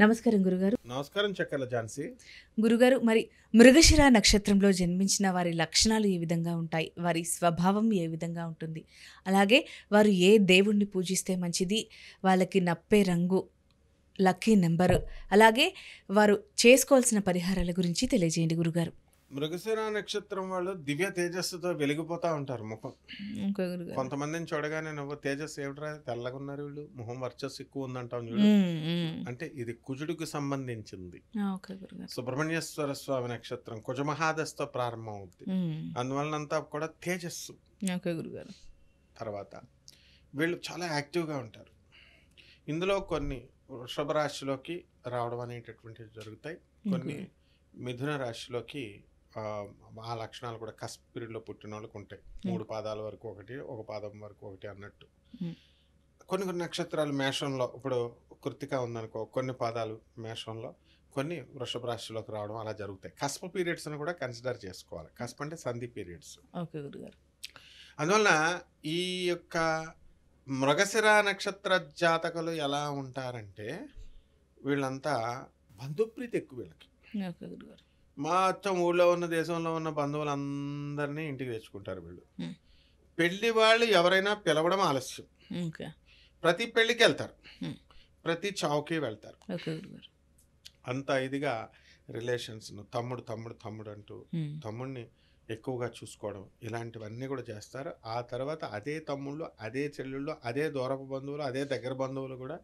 నమస్కారం గురుగారు. నమస్కారం చక్కల ఝాన్సీ. గురుగారు, మరి మృగశిర నక్షత్రంలో జన్మించిన వారి లక్షణాలు ఏ విధంగా ఉంటాయి? వారి స్వభావం ఏ విధంగా ఉంటుంది? అలాగే వారు ఏ దేవుణ్ణి పూజిస్తే మంచిది? వాళ్ళకి నప్పే రంగు, లక్కీ నెంబరు, అలాగే వారు చేసుకోవాల్సిన పరిహారాల గురించి తెలియజేయండి గురుగారు. మృగశిర నక్షత్రం వాళ్ళు దివ్య తేజస్సుతో వెలిగిపోతా ఉంటారు ముఖం. ఓకే గురుగారు. కొంతమందిని చూడగానే నువ్వు తేజస్సు ఏమిట్రా తెల్లగా ఉన్నారు వీళ్ళు, ముఖం వర్చస్సు ఎక్కువ ఉందంటాం చూడు. అంటే ఇది కుజుడికి సంబంధించింది. ఓకే గురుగారు. సుబ్రహ్మణ్యేశ్వర స్వామి నక్షత్రం కుజమహాదశతో ప్రారంభం అవుద్ది. అందువలనంతా కూడా తేజస్సు. ఓకే గురుగారు. తర్వాత వీళ్ళు చాలా యాక్టివ్గా ఉంటారు. ఇందులో కొన్ని వృషభ రాశిలోకి రావడం అనేటటువంటివి జరుగుతాయి. కొన్ని మిథున రాశిలోకి ఆ లక్షణాలు కూడా కస్ప్ పీరియడ్లో పుట్టిన వాళ్ళకి ఉంటాయి. 3 పాదాల వరకు ఒకటి, ఒక పాదం వరకు ఒకటి అన్నట్టు. కొన్ని నక్షత్రాలు మేషంలో, ఇప్పుడు కృత్తిక ఉందనుకో, కొన్ని పాదాలు మేషంలో, కొన్ని వృషభ రాశిలోకి రావడం అలా జరుగుతాయి. కస్ప్ పీరియడ్స్ అని కూడా కన్సిడర్ చేసుకోవాలి. కస్ప్ అంటే సంధి పీరియడ్స్. ఓకే గురుగారు. అందువలన ఈ యొక్క మృగశిర నక్షత్ర జాతకులు ఎలా ఉంటారంటే వీళ్ళంతా బంధుప్రీతి ఎక్కువ వీళ్ళకి. ఓకే గురుగారు. మొత్తం ఊళ్ళో ఉన్న దేశంలో ఉన్న బంధువులందరినీ ఇంటికి తెచ్చుకుంటారు వీళ్ళు. పెళ్లి వాళ్ళు ఎవరైనా పిలవడం ఆలస్యం. ప్రతి పెళ్లికి వెళ్తారు, ప్రతి చావుకి వెళ్తారు. అంత ఇదిగా రిలేషన్స్, తమ్ముడు తమ్ముడు తమ్ముడు అంటూ తమ్ముడిని ఎక్కువగా చూసుకోవడం, ఇలాంటివన్నీ కూడా చేస్తారు. ఆ తర్వాత అదే తమ్ముళ్ళు, అదే చెల్లెళ్ళు, అదే దూరపు బంధువులు, అదే దగ్గర బంధువులు కూడా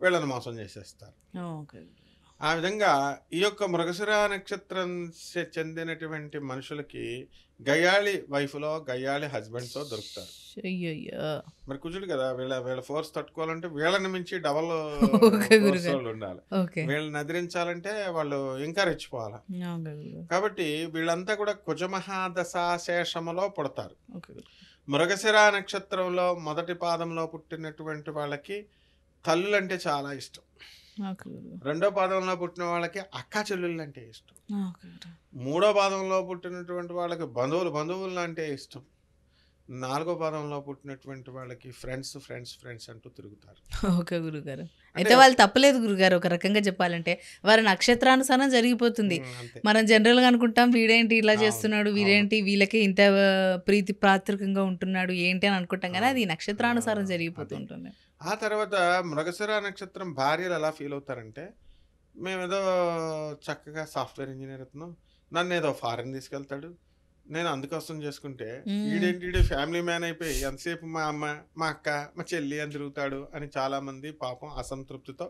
వీళ్ళని మోసం చేసేస్తారు. ఆ విధంగా ఈ యొక్క మృగశిర నక్షత్రం చెందినటువంటి మనుషులకి గయ్యాళి వైఫ్లో గయ్యాళి హస్బెండ్తో దొరుకుతారు. మరి కుజుడు కదా, వీళ్ళ ఫోర్స్ తట్టుకోవాలంటే వీళ్ళని మించి డబల్ ఉండాలి. వీళ్ళని నదిరించాలంటే వాళ్ళు ఇంకా రెచ్చిపోవాలి. కాబట్టి వీళ్ళంతా కూడా కుజమహాదశాశేషములో పుడతారు. మృగశిర నక్షత్రంలో మొదటి పాదంలో పుట్టినటువంటి వాళ్ళకి తల్లులంటే చాలా ఇష్టం. రెండో పాదంలో పుట్టిన వాళ్ళకి అక్క చెల్లెళ్ళు అంటే ఇష్టం. మూడో పాదంలో పుట్టినటువంటి వాళ్ళకి బంధువులు అంటే ఇష్టం. 4వ పాదంలో పుట్టినటువంటి వాళ్ళకి ఫ్రెండ్స్ ఫ్రెండ్స్ ఫ్రెండ్స్ అంటూ తిరుగుతారు. ఓకే గురుగారు. అయితే వాళ్ళు తప్పలేదు గురుగారు. ఒక రకంగా చెప్పాలంటే వారి నక్షత్రానుసారం జరిగిపోతుంది. మనం జనరల్గా అనుకుంటాం వీడేంటి ఇలా చేస్తున్నాడు, వీడేంటి వీళ్ళకి ఇంత ప్రీతి ప్రాత్రికంగా ఉంటున్నాడు ఏంటి అని అనుకుంటాం, కానీ అది నక్షత్రానుసారం జరిగిపోతుంటుంది. ఆ తర్వాత మృగశిర నక్షత్రం భార్యలు ఎలా ఫీల్ అవుతారంటే, మేమేదో చక్కగా సాఫ్ట్వేర్ ఇంజనీర్ అవుతున్నాం, నన్ను ఏదో ఫారెన్ తీసుకెళ్తాడు, నేను అందుకోసం చేసుకుంటే ఈడేంటి ఫ్యామిలీ మ్యాన్ అయిపోయి ఎంతసేపు మా అమ్మ మా అక్క మా చెల్లి అని తిరుగుతాడు అని చాలామంది పాపం అసంతృప్తితో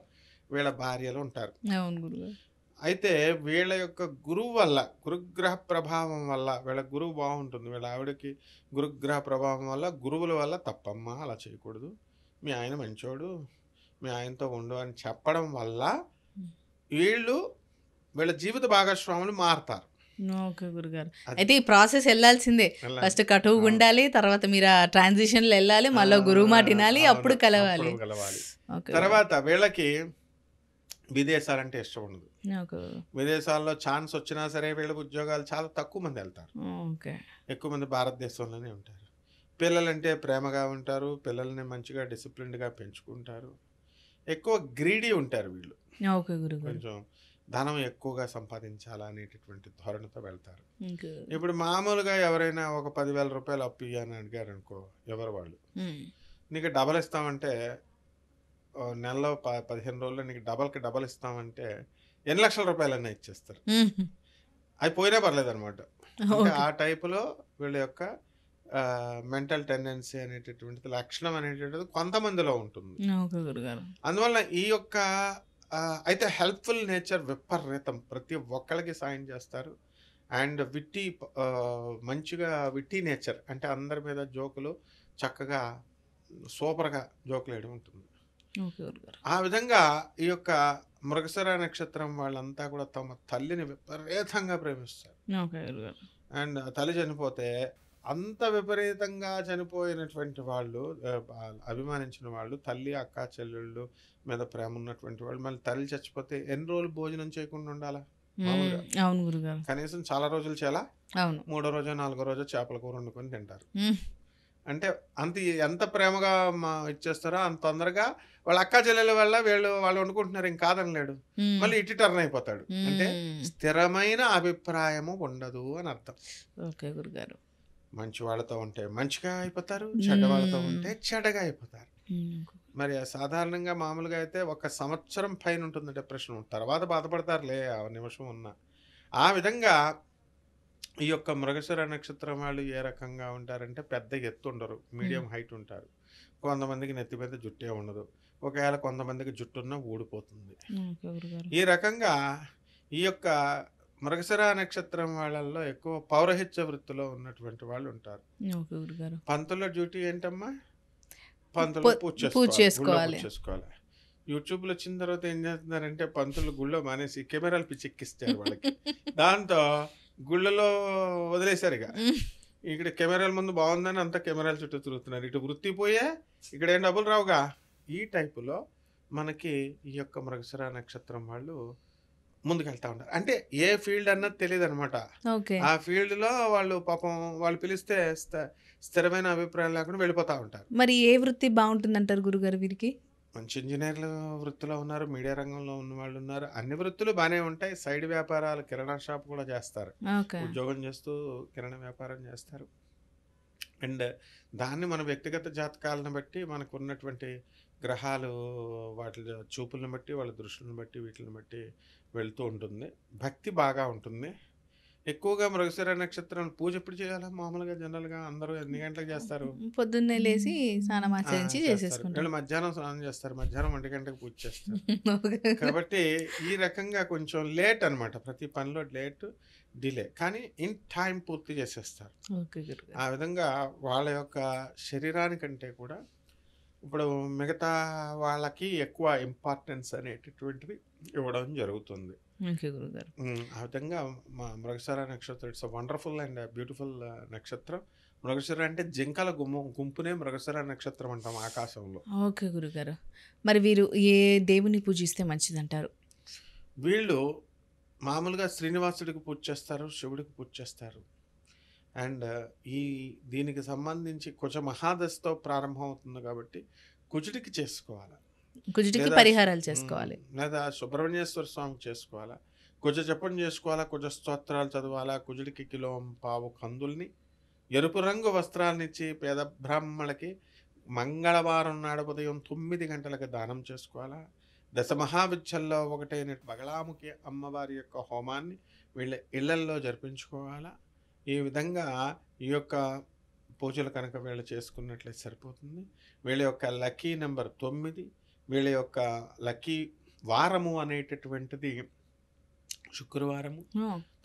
వీళ్ళ భార్యలు ఉంటారు. అయితే వీళ్ళ యొక్క గురువు వల్ల, గురుగ్రహ ప్రభావం వల్ల, వీళ్ళ గురువు బాగుంటుంది, వీళ్ళ ఆవిడకి గురుగ్రహ ప్రభావం వల్ల, గురువుల వల్ల తప్పమ్మా అలా చేయకూడదు, మీ ఆయన మంచోడు, మీ ఆయనతో ఉండు అని చెప్పడం వల్ల వీళ్ళ జీవిత భాగస్వాములు మారుతారు. ఓకే గురుగారు. అయితే ఈ ప్రాసెస్ వెళ్ళాల్సిందే. ఫస్ట్ కటువుగా ఉండాలి, తర్వాత మీరు ఆ ట్రాన్సిషన్లో వెళ్ళాలి, మళ్ళీ గురువు మాట వినాలి, అప్పుడు కలవాలి. తర్వాత వీళ్ళకి విదేశాలంటే ఇష్టం ఉండదు. విదేశాల్లో ఛాన్స్ వచ్చినా సరే వీళ్ళ ఉద్యోగాలు చాలా తక్కువ మంది వెళ్తారు. ఎక్కువ మంది భారతదేశంలోనే ఉంటారు. పిల్లలంటే ప్రేమగా ఉంటారు, పిల్లల్ని మంచిగా డిసిప్లిన్డ్గా పెంచుకుంటారు. ఎక్కువ గ్రీడీ ఉంటారు వీళ్ళు. కొంచెం ధనం ఎక్కువగా సంపాదించాలా అనేటటువంటి ధోరణితో వెళ్తారు. ఇప్పుడు మామూలుగా ఎవరైనా ఒక 10,000 రూపాయలు అప్పు ఇయ్యని అడిగారు అనుకో, ఎవరు వాళ్ళు, నీకు డబల్ ఇస్తామంటే నెలలో 15 రోజుల్లో నీకు డబల్ ఇస్తామంటే ఎన్ని లక్షల రూపాయలన్నా ఇచ్చేస్తారు. అవి పోయినా పర్లేదు అనమాట. అంటే ఆ టైపులో వీళ్ళ యొక్క మెంటల్ టెండెన్సీ అనేటటువంటిది, లక్షణం అనేటటువంటిది కొంతమందిలో ఉంటుంది. అందువల్ల ఈ యొక్క అయితే హెల్ప్ఫుల్ నేచర్ విపరీతం, ప్రతి ఒక్కరికి సాయం చేస్తారు. అండ్ మంచిగా విట్టి నేచర్, అంటే అందరి మీద జోకులు చక్కగా సూపర్గా జోకులు వేయడం ఉంటుంది. ఆ విధంగా ఈ యొక్క మృగశిర నక్షత్రం వాళ్ళంతా కూడా తమ తల్లిని విపరీతంగా ప్రేమిస్తారు. అండ్ తల్లి చనిపోతే అంత విపరీతంగా చనిపోయినటువంటి వాళ్ళు, అభిమానించిన వాళ్ళు, తల్లి అక్క చెల్లెళ్ళు మీద ప్రేమ ఉన్నటువంటి వాళ్ళు మళ్ళీ తల్లి చచ్చిపోతే ఎన్ని రోజులు భోజనం చేయకుండా ఉండాలా? కనీసం చాలా రోజులు చేయాలా, 3వ రోజు 4వ రోజు చేపల కూర వండుకొని తింటారు. అంటే ఎంత ప్రేమగా ఇచ్చేస్తారో అంత తొందరగా వాళ్ళ అక్క చెల్లెల వల్ల వాళ్ళు అనుకుంటున్నారు ఇంక కాదనలేడు, మళ్ళీ ఇటు టర్న్ అయిపోతాడు. అంటే స్థిరమైన అభిప్రాయము ఉండదు అని అర్థం. ఓకే గురుగారు. మంచి వాళ్ళతో ఉంటే మంచిగా అయిపోతారు, చెడ్డ వాళ్ళతో ఉంటే చెడ్డగా అయిపోతారు. మరి సాధారణంగా మామూలుగా అయితే 1 సంవత్సరం పైన ఉంటుంది డిప్రెషన్, తర్వాత బాధపడతారులే ఆ నిమిషం ఉన్నా. ఆ విధంగా ఈ యొక్క మృగశిర నక్షత్రం వాళ్ళు ఏ రకంగా ఉంటారంటే పెద్ద ఎత్తు ఉండరు, మీడియం హైట్ ఉంటారు. కొంతమందికి నెత్తి మీద జుట్టే ఉండదు, ఒకవేళ కొంతమందికి జుట్టున్న ఊడిపోతుంది. ఈ రకంగా ఈ యొక్క మృగశిర నక్షత్రం వాళ్ళల్లో ఎక్కువ పౌరహిత్య వృత్తిలో ఉన్నటువంటి వాళ్ళు ఉంటారు. పంతుల డ్యూటీ ఏంటమ్మా? పంతులు పూజ చేసుకోవాలి. యూట్యూబ్లో వచ్చిన తర్వాత ఏం చేస్తున్నారంటే పంతులు గుళ్ళో మానేసి కెమెరాలు పిచ్చెక్కిస్తారు వాళ్ళకి. దాంతో గుళ్ళలో వదిలేశారు. ఇక్కడ కెమెరాల ముందు బాగుందని అంతా కెమెరాల చుట్టూ తిరుగుతున్నారు. ఇటు వృత్తి పోయే ఇక్కడ ఏం డబ్బులు రావుగా. ఈ టైపులో మనకి ఈ యొక్క మృగశిర నక్షత్రం వాళ్ళు ముందుకెళ్తా ఉంటారు. అంటే ఏ ఫీల్డ్ అన్నది తెలియదు అనమాట. ఆ ఫీల్డ్ లో వాళ్ళు పాపం వాళ్ళు పిలిస్తే స్థిరమైన అభిప్రాయం లేకుండా వెళ్ళిపోతా ఉంటారు. మరి ఏ వృత్తి బాగుంటుందంటారు గురుగారు వీరికి? మంచి ఇంజనీర్ల వృత్తిలో ఉన్నారు, మీడియా రంగంలో ఉన్న వాళ్ళు ఉన్నారు. అన్ని వృత్తులు బాగానే ఉంటాయి. సైడ్ వ్యాపారాలు, కిరాణా షాప్ కూడా చేస్తారు. ఉద్యోగం చేస్తూ కిరాణా వ్యాపారం చేస్తారు. అండ్ దాన్ని మన వ్యక్తిగత జాతకాలను బట్టి మనకు ఉన్నటువంటి గ్రహాలు వాటి చూపులను బట్టి వాళ్ళ దృష్టిని బట్టి వీటిని బట్టి వెళ్తూ ఉంటుంది. భక్తి బాగా ఉంటుంది. ఎక్కువగా మృగశిర నక్షత్రం పూజ ఎప్పుడు చేయాలా? మామూలుగా జనరల్గా అందరూ ఎన్ని గంటలకు చేస్తారు? పొద్దున్నే లేచి స్నానం ఆచరించి చేసేసుకుంటారు. మధ్యాహ్నం స్నానం చేస్తారు, మధ్యాహ్నం 1 గంటకు పూజ చేస్తారు. కాబట్టి ఈ రకంగా కొంచెం లేట్ అనమాట, ప్రతి పనిలో లేట్, డిలే, కానీ ఇన్ టైం పూర్తి చేసేస్తారు. ఆ విధంగా వాళ్ళ యొక్క శరీరానికంటే కూడా ఇప్పుడు మిగతా వాళ్ళకి ఎక్కువ ఇంపార్టెన్స్ అనేటటువంటిది ఇవ్వడం జరుగుతుంది. ఆ విధంగా మా మృగశిర నక్షత్రం ఇట్స్ వండర్ఫుల్ అండ్ బ్యూటిఫుల్ నక్షత్రం. మృగశిర అంటే జింకల గుంపునే మృగశిర నక్షత్రం అంటాం ఆకాశంలో. ఓకే గురుగారు. మరి వీరు ఏ దేవుని పూజిస్తే మంచిదంటారు? వీళ్ళు మామూలుగా శ్రీనివాసుడికి పూజ చేస్తారు, శివుడికి పూజ చేస్తారు. అండ్ దీనికి సంబంధించి కుజ మహాదశతో ప్రారంభం అవుతుంది కాబట్టి కుజుడికి చేసుకోవాలి, కుజుడికి పరిహారాలు చేసుకోవాలి, లేదా సుబ్రహ్మణ్యేశ్వర స్వామికి చేసుకోవాలా, కుజ జపం చేసుకోవాలా, కుజ స్తోత్రాలు చదవాలా, కుజుడికి 1.5 కిలో కందుల్ని ఎరుపు రంగు వస్త్రాలనిచ్చి పేద బ్రాహ్మణులకి మంగళవారం నాడు ఉదయం 9 గంటలకు దానం చేసుకోవాలా. దశమహావిద్యల్లో ఒకటైన బగళాముఖి అమ్మవారి యొక్క హోమాన్ని వీళ్ళ ఇళ్లల్లో జరిపించుకోవాలా. ఈ విధంగా ఈ యొక్క పూజలు కనుక వీళ్ళు చేసుకున్నట్లయితే సరిపోతుంది. వీళ్ళ యొక్క లక్కీ నెంబర్ 9, వీళ్ళ యొక్క లక్కీ వారము అనేటటువంటిది శుక్రవారము,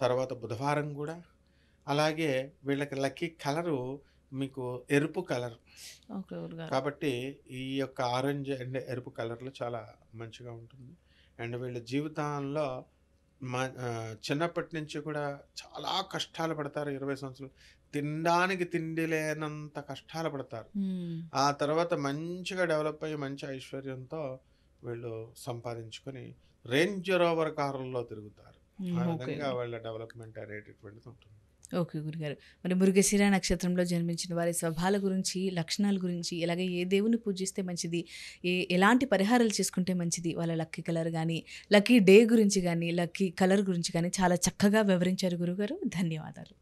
తర్వాత బుధవారం కూడా. అలాగే వీళ్ళకి లక్కీ కలరు మీకు ఎరుపు కలర్ కాబట్టి ఈ యొక్క ఆరెంజ్ అండ్ ఎరుపు కలర్లో చాలా మంచిగా ఉంటుంది. అండ్ వీళ్ళ జీవితంలో చిన్నప్పటి నుంచి కూడా చాలా కష్టాలు పడతారు. 20 సంవత్సరాలు తినడానికి తిండి లేనంత కష్టాలు పడతారు. ఆ తర్వాత మంచిగా డెవలప్ అయ్యి మంచి ఐశ్వర్యంతో వీళ్ళు సంపాదించుకొని రేంజ్ రోవర్ కారుల్లో తిరుగుతారు. ఆ విధంగా వాళ్ళ డెవలప్మెంట్ అనేటటువంటిది ఉంటుంది. ఓకే గురుగారు. మరి మృగశిర నక్షత్రంలో జన్మించిన వారి స్వభావాల గురించి, లక్షణాల గురించి, అలాగే ఏ దేవుని పూజిస్తే మంచిది, ఎలాంటి పరిహారాలు చేసుకుంటే మంచిది, వాళ్ళ లక్కీ కలర్ కానీ, లక్కీ డే గురించి కానీ, లక్కీ కలర్ గురించి కానీ చాలా చక్కగా వివరించారు గురుగారు. ధన్యవాదాలు.